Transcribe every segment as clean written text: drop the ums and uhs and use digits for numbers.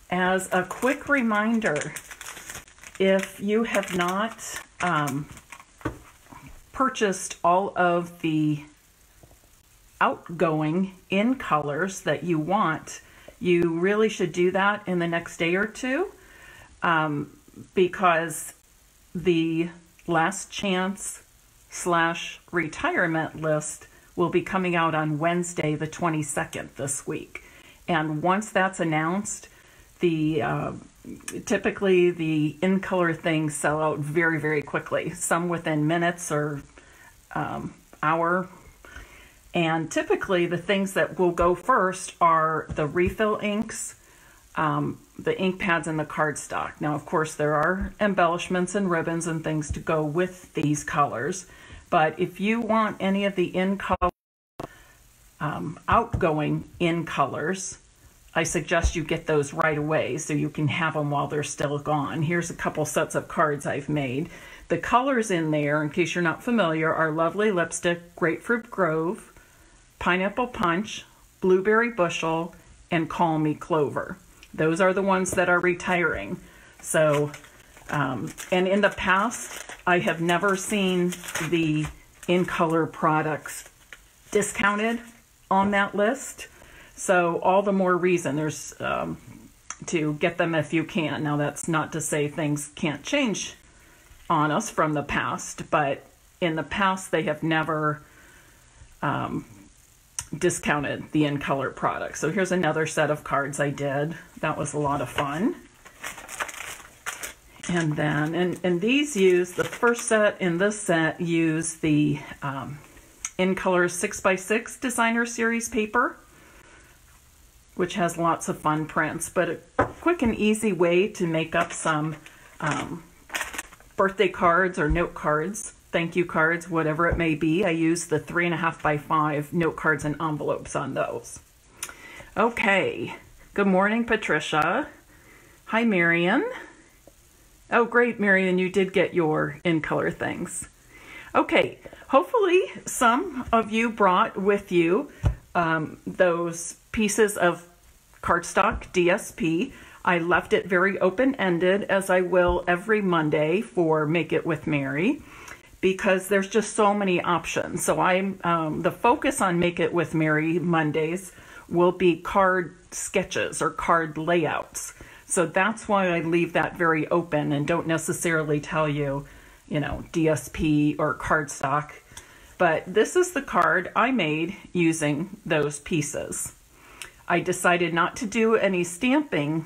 as a quick reminder, if you have not purchased all of the outgoing in colors that you want, you really should do that in the next day or two, because the last chance / retirement list will be coming out on Wednesday the 22nd this week. And once that's announced, typically the in color things sell out very, very quickly, some within minutes or hour. And typically the things that will go first are the refill inks, the ink pads, and the cardstock. Now, of course, there are embellishments and ribbons and things to go with these colors. But if you want any of the in color, outgoing in colors, I suggest you get those right away so you can have them while they're still gone. Here's a couple sets of cards I've made. The colors in there, in case you're not familiar, are Lovely Lipstick, Grapefruit Grove, Pineapple Punch, Blueberry Bushel, and Call Me Clover. Those are the ones that are retiring. So, and in the past, I have never seen the in color products discounted on that list. So all the more reason there's to get them if you can. Now, that's not to say things can't change on us from the past, but in the past they have never discounted the in color products. So here's another set of cards I did. That was a lot of fun. And then, and these use, the first set in this set use the in color 6x6 designer series paper, which has lots of fun prints, but a quick and easy way to make up some birthday cards or note cards, thank you cards, whatever it may be. I use the 3.5x5 note cards and envelopes on those. Okay, good morning, Patricia. Hi, Marion. Oh, great, Marion, you did get your in color things. Okay, hopefully some of you brought with you those pieces of cardstock DSP. I left it very open-ended, as I will every Monday for Make It With Mary, because there's just so many options. So the focus on Make It With Mary Mondays will be card sketches or card layouts. So that's why I leave that very open and don't necessarily tell you, you know, DSP or cardstock. But this is the card I made using those pieces. I decided not to do any stamping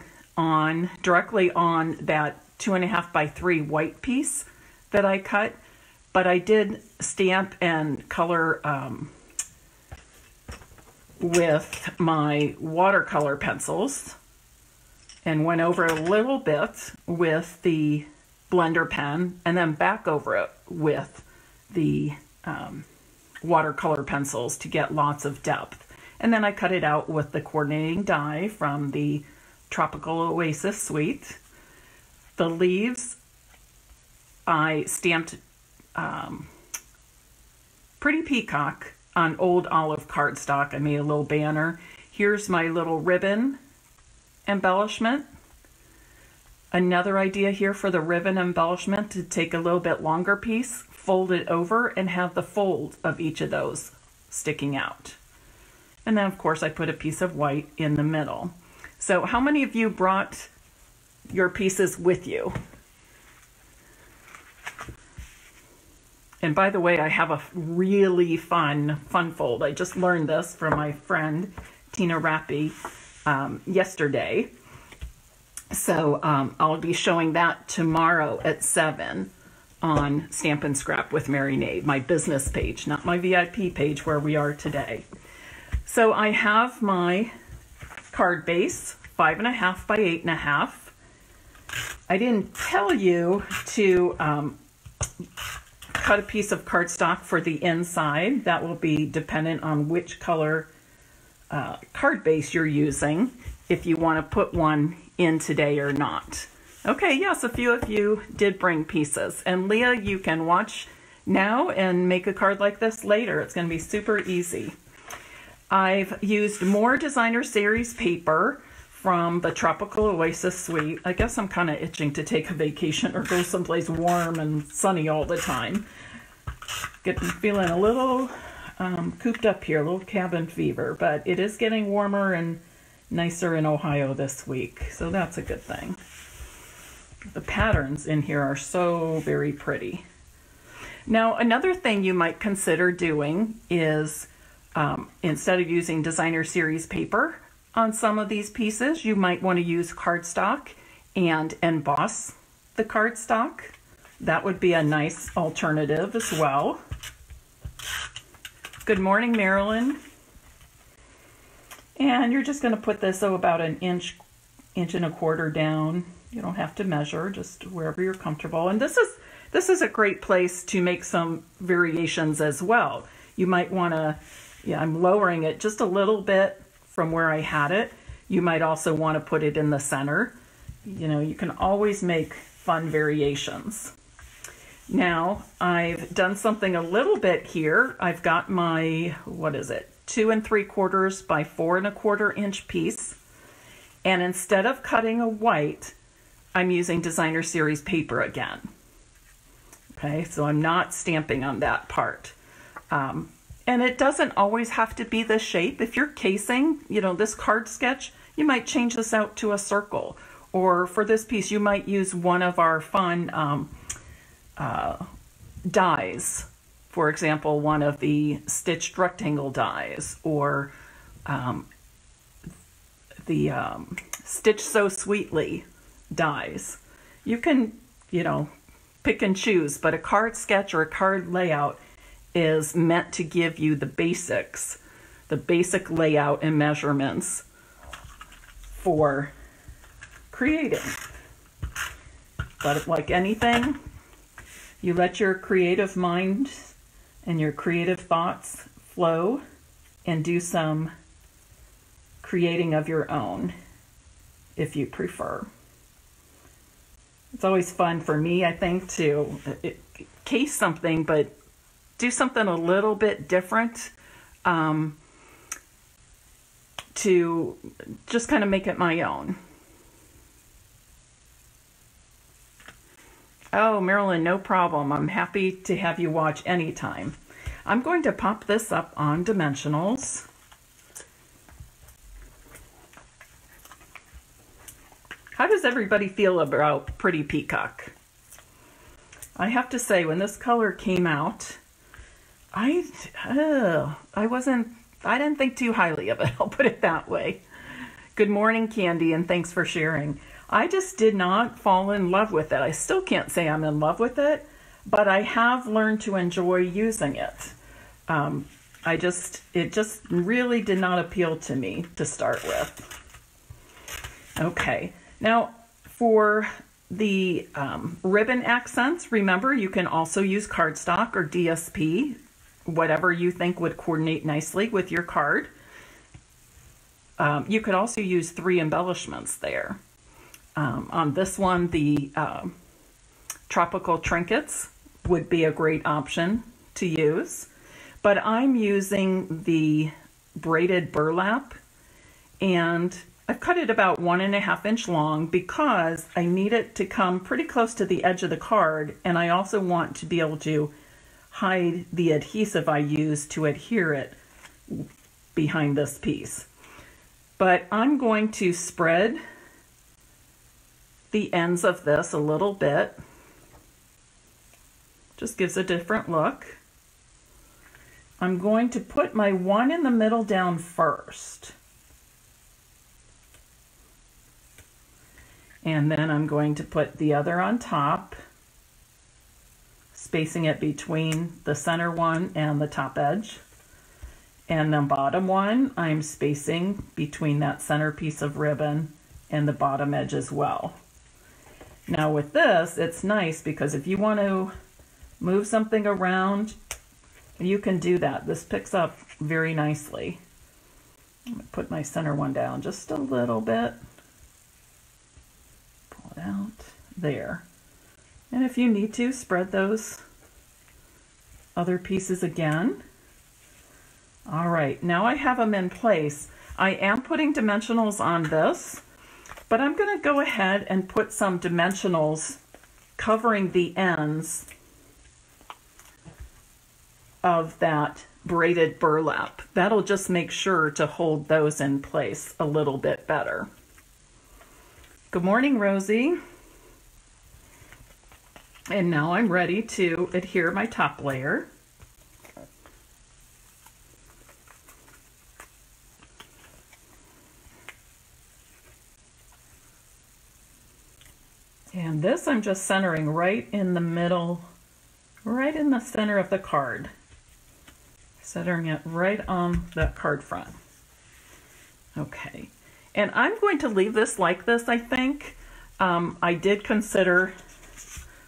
directly on that 2.5x3 white piece that I cut, but I did stamp and color with my watercolor pencils and went over a little bit with the blender pen and then back over it with the watercolor pencils to get lots of depth. And then I cut it out with the coordinating die from the Tropical Oasis Suite. The leaves, I stamped Pretty Peacock on old olive cardstock. I made a little banner. Here's my little ribbon embellishment. Another idea here for the ribbon embellishment, to take a little bit longer piece, fold it over, and have the fold of each of those sticking out. And then, of course, I put a piece of white in the middle. So how many of you brought your pieces with you? And by the way, I have a really fun fold. I just learned this from my friend Tina Rappi yesterday. So I'll be showing that tomorrow at 7 on Stampin' Scrap with Mary Knabe, my business page, not my VIP page where we are today. So I have my card base, 5.5 by 8.5. I didn't tell you to cut a piece of cardstock for the inside. That will be dependent on which color card base you're using, if you want to put one in today or not. Okay, yes, a few of you did bring pieces. And Leah, you can watch now and make a card like this later. It's going to be super easy. I've used more designer series paper from the Tropical Oasis Suite. I guess I'm kind of itching to take a vacation or go someplace warm and sunny all the time. Feeling a little cooped up here, a little cabin fever, but it is getting warmer and nicer in Ohio this week, so that's a good thing. The patterns in here are so very pretty. Now, another thing you might consider doing is instead of using designer series paper on some of these pieces, you might want to use cardstock and emboss the cardstock. That would be a nice alternative as well. Good morning, Marilyn. And you're just going to put this about an inch and a quarter down. You don't have to measure, just wherever you're comfortable. And this is a great place to make some variations as well. You might want to, yeah, I'm lowering it just a little bit from where I had it. You might also want to put it in the center. You know, you can always make fun variations. Now, I've done something a little bit here. I've got my, what is it, 2 3/4 by 4 1/4 inch piece. And instead of cutting a white, I'm using designer series paper again. Okay, so I'm not stamping on that part. And it doesn't always have to be this shape. If you're casing, you know, this card sketch, you might change this out to a circle. Or for this piece, you might use one of our fun dies. For example, one of the stitched rectangle dies, or the Stitch So Sweetly dies. You can, you know, pick and choose, but a card sketch or a card layout is meant to give you the basics, the basic layout and measurements for creating. But like anything, you let your creative mind and your creative thoughts flow and do some creating of your own if you prefer. It's always fun for me, I think, to case something, but do something a little bit different to just kind of make it my own. Oh, Marilyn, no problem. I'm happy to have you watch anytime. I'm going to pop this up on Dimensionals. How does everybody feel about Pretty Peacock? I have to say, when this color came out, I didn't think too highly of it, I'll put it that way. Good morning, Candy, and thanks for sharing. I just did not fall in love with it. I still can't say I'm in love with it, but I have learned to enjoy using it. It just really did not appeal to me to start with. Okay, now for the ribbon accents, remember you can also use cardstock or DSP, whatever you think would coordinate nicely with your card. You could also use 3 embellishments there. On this one, the tropical trinkets would be a great option to use, but I'm using the braided burlap, and I've cut it about 1.5 inch long because I need it to come pretty close to the edge of the card, and I also want to be able to hide the adhesive I use to adhere it behind this piece. But I'm going to spread the ends of this a little bit. Just gives a different look. I'm going to put my one in the middle down first. And then I'm going to put the other on top, spacing it between the center one and the top edge. And the bottom one, I'm spacing between that center piece of ribbon and the bottom edge as well. Now with this, it's nice because if you want to move something around, you can do that. This picks up very nicely. I'm going to put my center one down just a little bit. Pull it out. There. And if you need to, spread those other pieces again. All right, now I have them in place. I am putting dimensionals on this But I'm going to go ahead and put some dimensionals covering the ends of that braided burlap. That'll just make sure to hold those in place a little bit better. Good morning, Rosie. And now I'm ready to adhere my top layer. And this I'm just centering right in the middle, right in the center of the card. Centering it right on that card front. Okay, and I'm going to leave this like this, I think. I did consider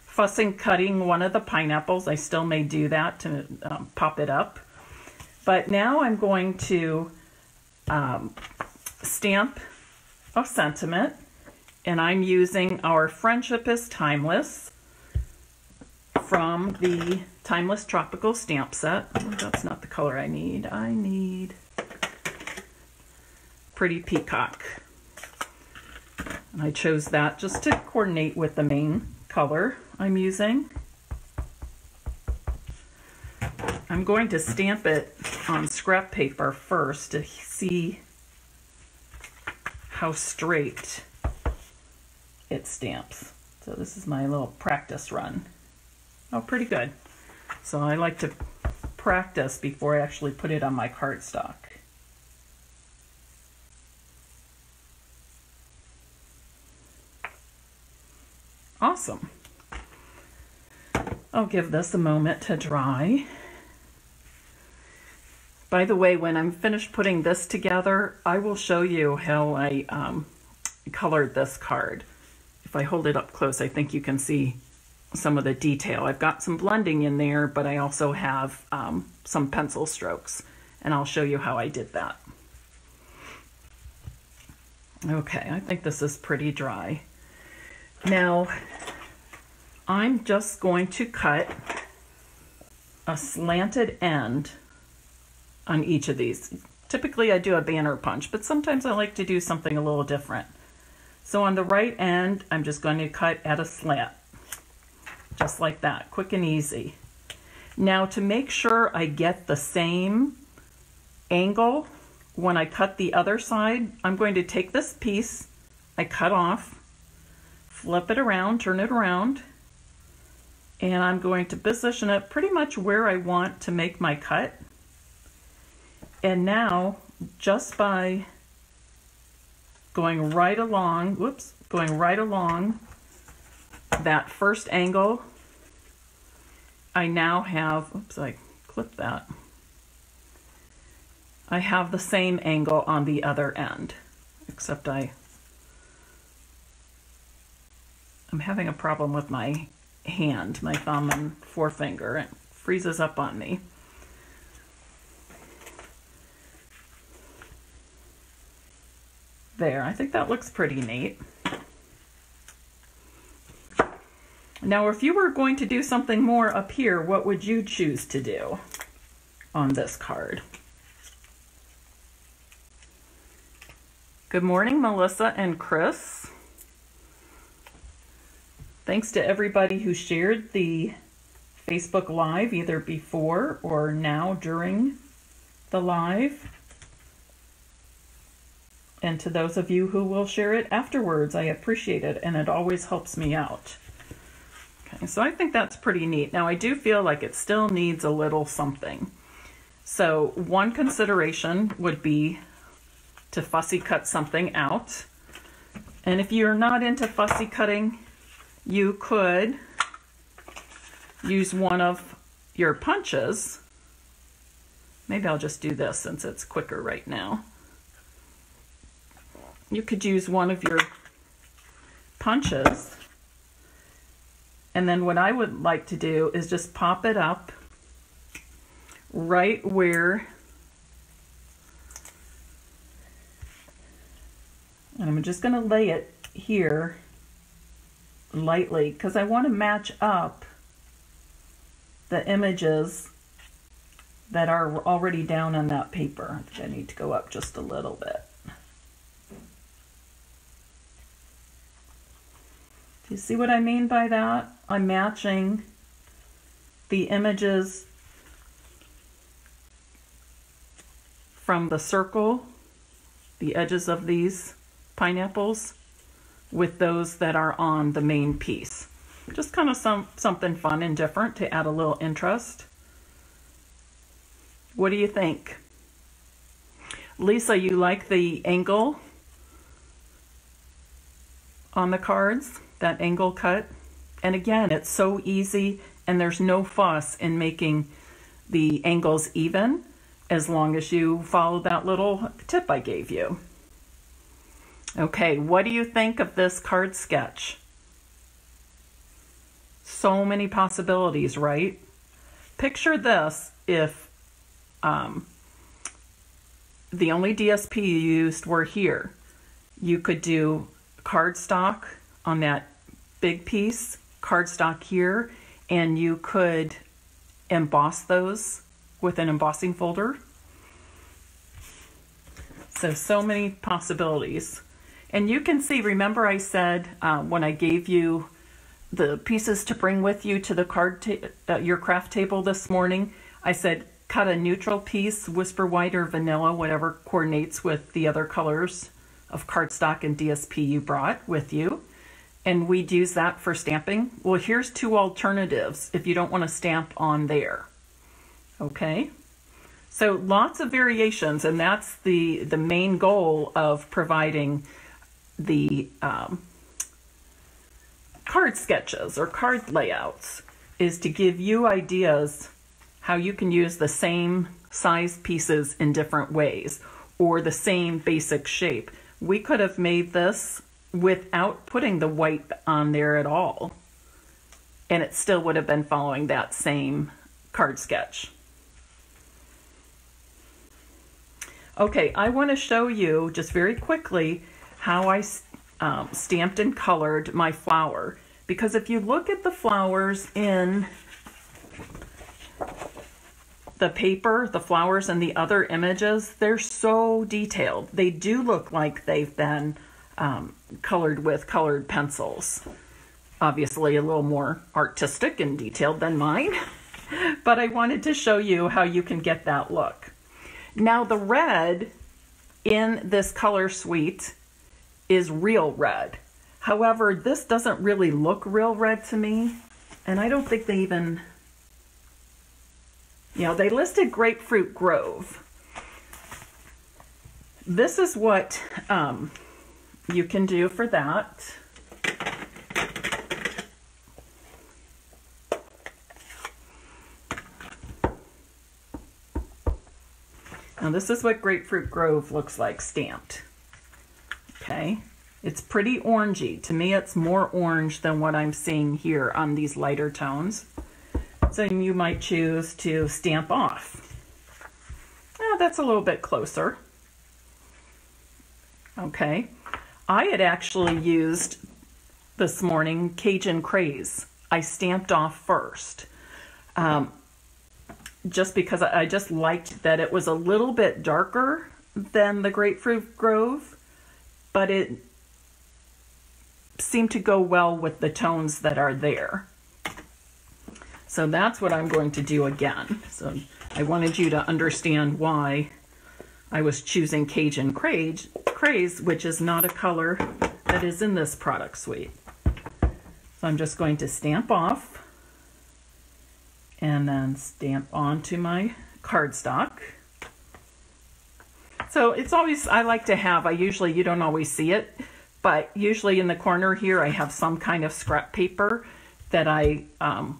fussing cutting one of the pineapples. I still may do that to pop it up. But now I'm going to stamp a sentiment, and I'm using our Friendship is Timeless from the Timeless Tropical Stamp Set. Oh, that's not the color I need. I need Pretty Peacock. And I chose that just to coordinate with the main color I'm using. I'm going to stamp it on scrap paper first to see how straight it stamps. So this is my little practice run. Oh, pretty good. So I like to practice before I actually put it on my cardstock. Awesome. I'll give this a moment to dry. By the way, when I'm finished putting this together, I will show you how I colored this card. If I hold it up close, I think you can see some of the detail. I've got some blending in there, but I also have some pencil strokes, and I'll show you how I did that. Okay, I think this is pretty dry. Now, I'm just going to cut a slanted end on each of these. Typically I do a banner punch, but sometimes I like to do something a little different. So on the right end, I'm just going to cut at a slant. Just like that, quick and easy. Now to make sure I get the same angle when I cut the other side, I'm going to take this piece I cut off, flip it around, turn it around, and I'm going to position it pretty much where I want to make my cut. And now, just by going right along, going right along that first angle, I now have, I clipped that. I have the same angle on the other end, except I'm having a problem with my hand, my thumb and forefinger. It freezes up on me. There, I think that looks pretty neat. Now, if you were going to do something more up here, what would you choose to do on this card? Good morning, Melissa and Chris. Thanks to everybody who shared the Facebook Live either before or now during the live. And to those of you who will share it afterwards, I appreciate it, and it always helps me out. Okay, so I think that's pretty neat. Now I do feel like it still needs a little something. So one consideration would be to fussy cut something out. And if you're not into fussy cutting, you could use one of your punches. Maybe I'll just do this since it's quicker right now. You could use one of your punches, and then what I would like to do is just pop it up right where, and I'm just going to lay it here lightly because I want to match up the images that are already down on that paper. I need to go up just a little bit. You see what I mean by that? I'm matching the images from the circle, the edges of these pineapples, with those that are on the main piece. Just kind of something fun and different to add a little interest. What do you think? Lisa, you like the angle on the cards, that angle cut? And again, it's so easy and there's no fuss in making the angles even as long as you follow that little tip I gave you. Okay, what do you think of this card sketch? So many possibilities, right? Picture this if the only DSP you used were here. You could do cardstock on that big piece, cardstock here, and you could emboss those with an embossing folder. So many possibilities. And you can see, remember I said when I gave you the pieces to bring with you to the your craft table this morning, I said cut a neutral piece, whisper white or vanilla, whatever coordinates with the other colors of cardstock and DSP you brought with you. And we'd use that for stamping. Well, here's two alternatives if you don't want to stamp on there. Okay, so lots of variations, and that's the main goal of providing the card sketches or card layouts, is to give you ideas how you can use the same size pieces in different ways or the same basic shape. We could have made this without putting the white on there at all, and it still would have been following that same card sketch. Okay, I want to show you just very quickly how I stamped and colored my flower, because if you look at the flowers in the paper, the flowers and the other images, they're so detailed. They do look like they've been colored with colored pencils. Obviously a little more artistic and detailed than mine, but I wanted to show you how you can get that look. Now the red in this color suite is real red. However, this doesn't really look real red to me, and I don't think they even, you know, they listed Grapefruit Grove. This is what you can do for that. Now this is what Grapefruit Grove looks like stamped. Okay, it's pretty orangey. To me, it's more orange than what I'm seeing here on these lighter tones. So you might choose to stamp off. Oh, that's a little bit closer. Okay, I had actually used this morning Cajun Craze. I stamped off first. Just because I just liked that it was a little bit darker than the Grapefruit Grove, but it seemed to go well with the tones that are there. So that's what I'm going to do again. So I wanted you to understand why I was choosing Cajun Craze, which is not a color that is in this product suite. So I'm just going to stamp off and then stamp onto my cardstock. So it's always, I like to have, you don't always see it, but usually in the corner here I have some kind of scrap paper that I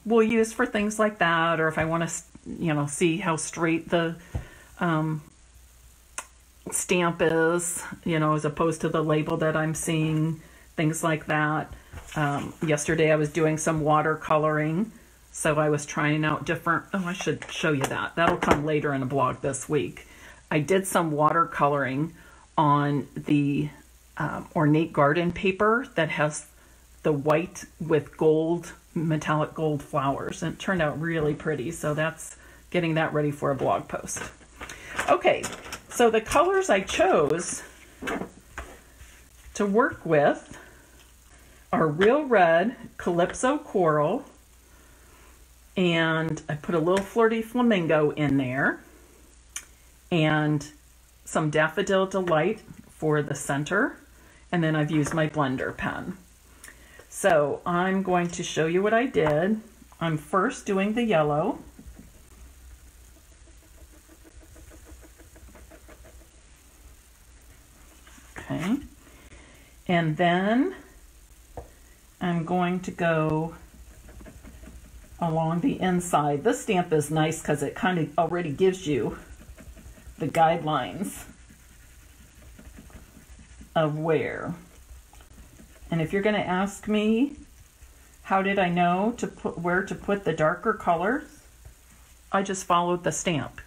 will use for things like that, or if I want to, you know, see how straight the stamp is, you know, as opposed to the label that I'm seeing, things like that. Yesterday I was doing some watercoloring. So I was trying out different, oh, I should show you that. That'll come later in a blog this week. I did some watercoloring on the ornate garden paper that has the white with gold, metallic gold flowers. And it turned out really pretty. So that's getting that ready for a blog post. Okay, so the colors I chose to work with our real red Calypso Coral, and I put a little Flirty Flamingo in there, and some Daffodil Delight for the center, and then I've used my blender pen. So I'm going to show you what I did. I'm first doing the yellow. Okay. And then I'm going to go along the inside. This stamp is nice because it kind of already gives you the guidelines of where. And if you're going to ask me, how did I know to put where to put the darker colors? I just followed the stamp.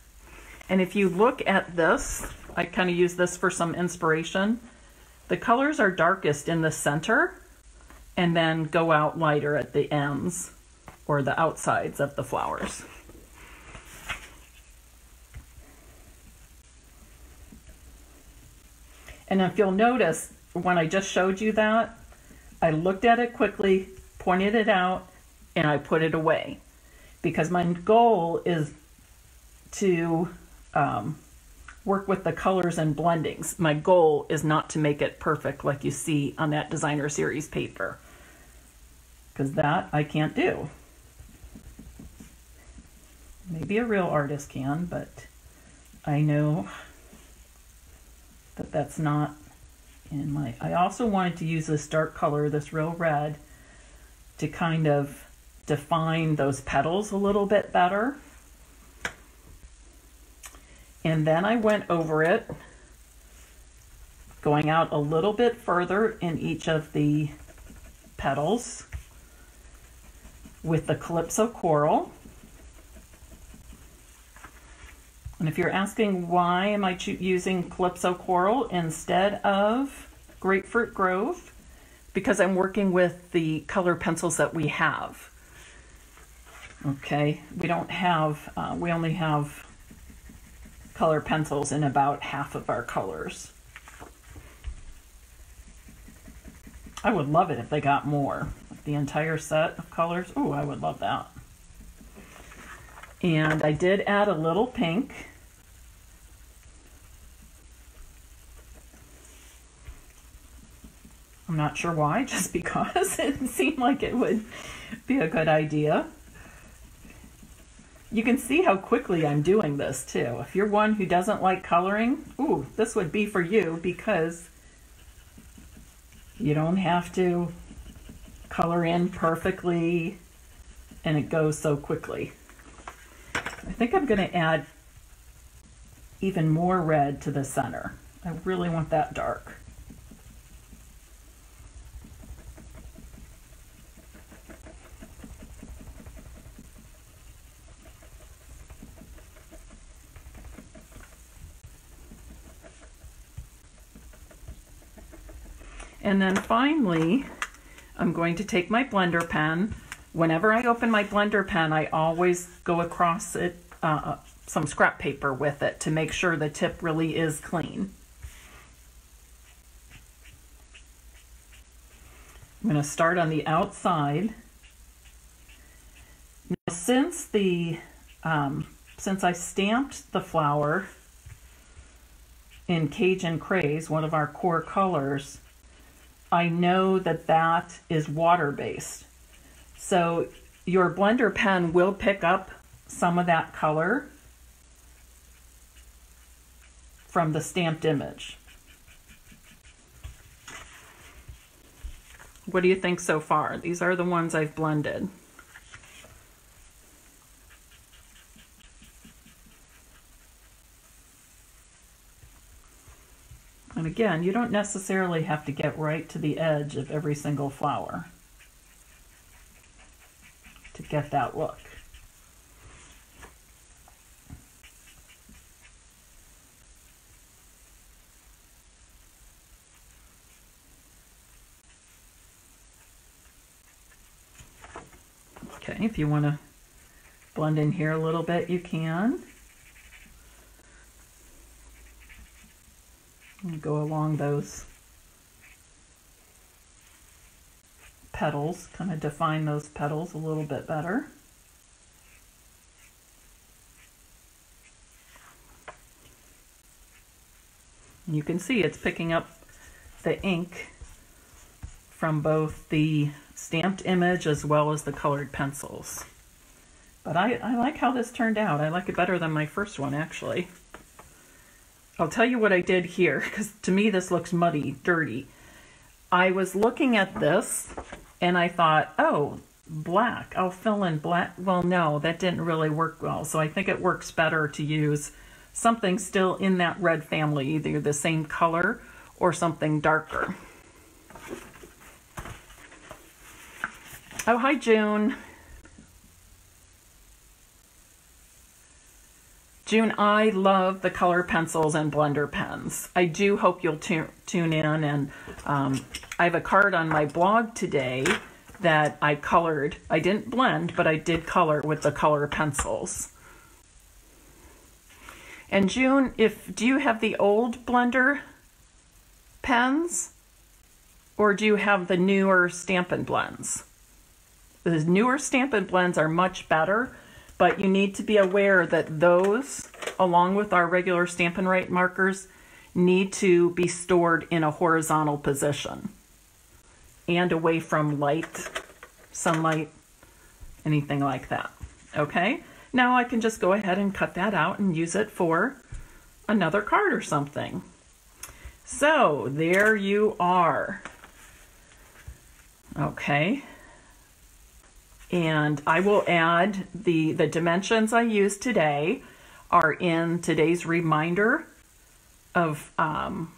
And if you look at this, I kind of use this for some inspiration. The colors are darkest in the center and then go out lighter at the ends or the outsides of the flowers. And if you'll notice, when I just showed you that, I looked at it quickly, pointed it out, and I put it away. Because my goal is to work with the colors and blendings. My goal is not to make it perfect like you see on that designer series paper, because that I can't do. Maybe a real artist can, but I know that that's not in my... I also wanted to use this dark color, this real red, to kind of define those petals a little bit better. And then I went over it, going out a little bit further in each of the petals with the Calypso Coral. And if you're asking why am I using Calypso Coral instead of Grapefruit Grove, because I'm working with the color pencils that we have. Okay, we don't have, we only have color pencils in about half of our colors. I would love it if they got more. The entire set of colors, ooh, I would love that. And I did add a little pink. I'm not sure why, just because it seemed like it would be a good idea. You can see how quickly I'm doing this too. If you're one who doesn't like coloring, ooh, this would be for you, because you don't have to color in perfectly and it goes so quickly. I think I'm going to add even more red to the center. I really want that dark. And then finally, I'm going to take my blender pen. Whenever I open my blender pen, I always go across it, some scrap paper with it to make sure the tip really is clean. I'm going to start on the outside. Now, since I stamped the flower in Cajun Craze, one of our core colors, I know that that is water-based. So your blender pen will pick up some of that color from the stamped image. What do you think so far? These are the ones I've blended. And again, you don't necessarily have to get right to the edge of every single flower to get that look. Okay, if you want to blend in here a little bit, you can. And go along those petals, kind of define those petals a little bit better. You can see it's picking up the ink from both the stamped image as well as the colored pencils. But I like how this turned out. I like it better than my first one, actually. I'll tell you what I did here, because to me this looks muddy, dirty. I was looking at this and I thought, oh, black, I'll fill in black. Well, no, that didn't really work well. So I think it works better to use something still in that red family, either the same color or something darker. Oh, hi, June. June, I love the color pencils and blender pens. I do hope you'll tune in, and I have a card on my blog today that I colored. I didn't blend, but I did color with the color pencils. And June, do you have the old blender pens, or do you have the newer Stampin' Blends? The newer Stampin' Blends are much better, but you need to be aware that those, along with our regular Stampin' Right markers, need to be stored in a horizontal position and away from light, sunlight, anything like that. Okay? Now I can just go ahead and cut that out and use it for another card or something. So there you are. Okay. And I will add the dimensions I used today are in today's reminder of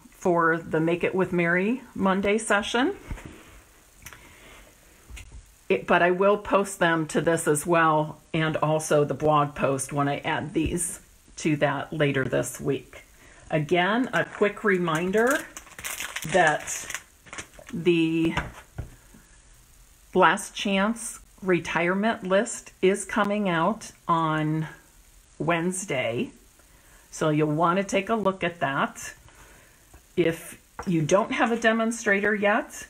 for the Make It with Mary Monday session. But I will post them to this as well, and also the blog post when I add these to that later this week. Again, a quick reminder that the Last Chance retirement list is coming out on Wednesday, so you'll want to take a look at that. If you don't have a demonstrator yet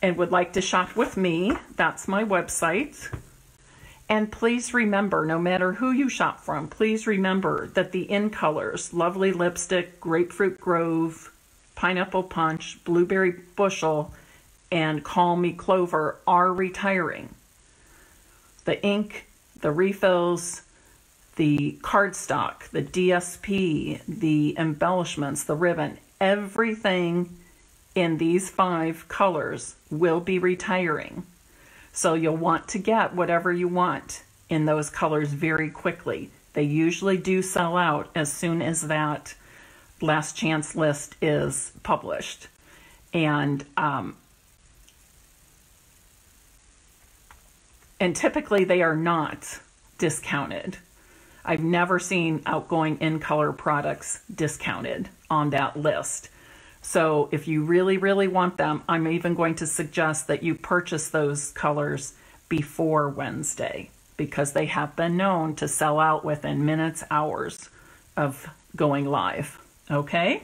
and would like to shop with me, that's my website. And please remember, no matter who you shop from, please remember that the in colors, Lovely Lipstick, Grapefruit Grove, Pineapple Punch, Blueberry Bushel, and Call Me Clover are retiring. The ink, the refills, the cardstock, the DSP, the embellishments, the ribbon, everything in these 5 colors will be retiring. So you'll want to get whatever you want in those colors very quickly. They usually do sell out as soon as that Last Chance list is published. And typically they are not discounted. I've never seen outgoing in color products discounted on that list. So if you really, really want them, I'm even going to suggest that you purchase those colors before Wednesday, because they have been known to sell out within minutes, hours of going live. Okay?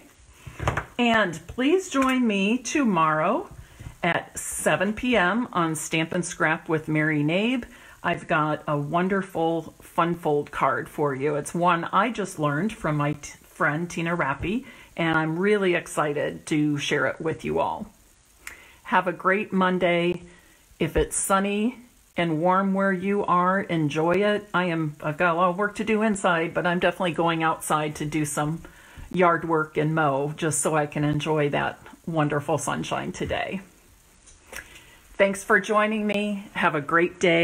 And please join me tomorrow at 7 p.m. on Stampin' Scrap with Mary Knabe. I've got a wonderful fun fold card for you. It's one I just learned from my friend Tina Rappi, and I'm really excited to share it with you all. Have a great Monday. If it's sunny and warm where you are, enjoy it. I've got a lot of work to do inside, but I'm definitely going outside to do some yard work and mow just so I can enjoy that wonderful sunshine today. Thanks for joining me. Have a great day.